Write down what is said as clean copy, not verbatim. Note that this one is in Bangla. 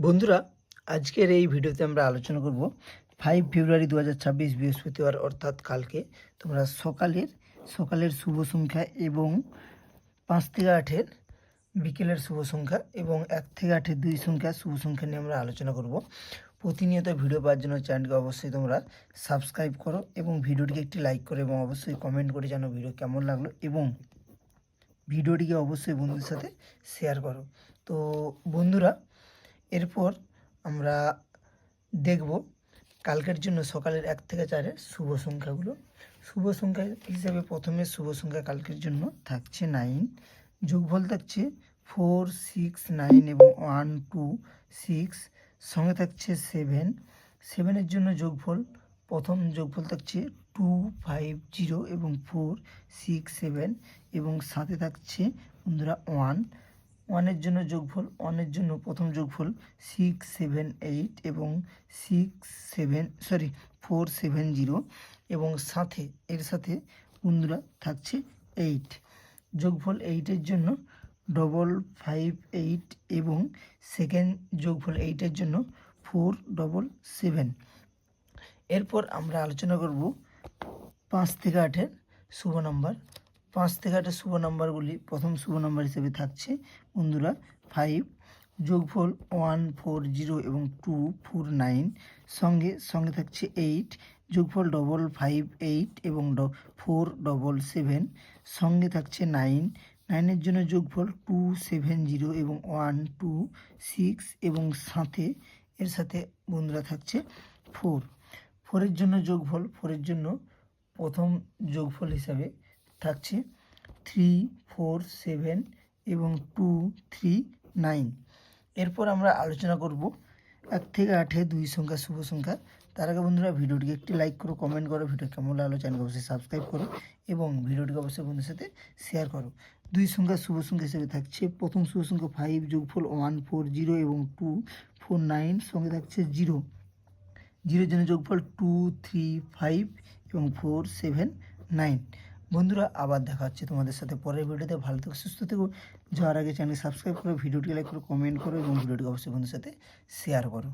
বন্ধুরা, আজকের এই ভিডিওতে আমরা আলোচনা করব 5 ফেব্রুয়ারি 2026 বৃহস্পতিবার অর্থাৎ কালকে তোমরা সকালের শুভ সংখ্যা এবং 5 থেকে 8-এর বিকেলের শুভ সংখ্যা এবং 1 থেকে 8-এর 2 সংখ্যা শুভ সংখ্যা নিয়ে আমরা আলোচনা করব। প্রতিনিয়ত ভিডিও পাওয়ার জন্য চ্যানেলকে অবশ্যই তোমরা সাবস্ক্রাইব করো এবং ভিডিওটিকে একটি লাইক করো এবং অবশ্যই কমেন্ট করে জানো ভিডিও কেমন লাগলো এবং ভিডিওটিকে অবশ্যই বন্ধুদের সাথে শেয়ার করো। তো বন্ধুরা, এরপর আমরা দেখব কালকের জন্য সকালের 1 থেকে 4-এর শুভ সংখ্যাগুলো। শুভ সংখ্যা হিসেবে প্রথমে শুভ সংখ্যা কালকের জন্য থাকছে 9, যোগফল থাকছে 4, 6, 9 এবং 1, 2, 6, সঙ্গে থাকছে 7। 7-এর জন্য প্রথম যোগফল থাকছে 2, 5, 0 এবং 4, 6, 7 এবং সাথে থাকছে বন্ধুরা 1। 1-এর জন্য প্রথম যোগফল 6, 7, 8 এবং 4, 7, 0 এবং এর সাথে বন্ধুরা থাকছে 8। যোগফল 8-এর জন্য 5, 5, 8 এবং সেকেন্ড যোগফল 8-এর জন্য 4, 7, 7। এরপর আমরা আলোচনা করব 5 থেকে 8-এর শুভ নাম্বার। 5 থেকে 8-এর শুভ নাম্বারগুলি প্রথম শুভ নাম্বার হিসেবে থাকছে বন্ধুরা 5, যোগফল 1, 4, 0 এবং 2, 4, 9, সঙ্গে থাকছে 8, যোগফল 5, 5, 8 এবং 4, 7, 7, সঙ্গে থাকছে 9। 9-এর জন্য যোগফল 2, 7, 0 এবং 1, 2, 6 এবং এর সাথে বন্ধুরা থাকছে 4। 4-এর জন্য প্রথম যোগফল হিসাবে থাকছে 3, 4, 7 এবং 2, 3, 9। এরপর আমরা আলোচনা করব 1 থেকে 8-এর 2 সংখ্যা শুভ সংখ্যা। তার আগে বন্ধুরা ভিডিওটিকে একটি লাইক করো, কমেন্ট করো, ভিডিও কেমন লাগলো চ্যানেলকে অবশ্যই সাবস্ক্রাইব করো এবং ভিডিওটিকে অবশ্যই বন্ধুদের সাথে শেয়ার করো। 2 সংখ্যা শুভ সংখ্যা হিসেবে থাকছে প্রথম শুভ সংখ্যা 5, যোগফল 1, 4, 0 এবং 2, 4, 9, সঙ্গে থাকছে 0। 0-এর জন্য যোগফল 2, 3, 5 এবং 4, 7, 9। বন্ধুরা, আবার দেখা হচ্ছে তোমাদের সাথে পরের ভিডিওতে। ভালো থেকো, সুস্থ থেকো। যাওয়ার আগে চ্যানেল সাবস্ক্রাইব করো, ভিডিওটি লাইক করো, কমেন্ট করো এবং ভিডিওটি অবশ্যই বন্ধুদের সাথে শেয়ার করো।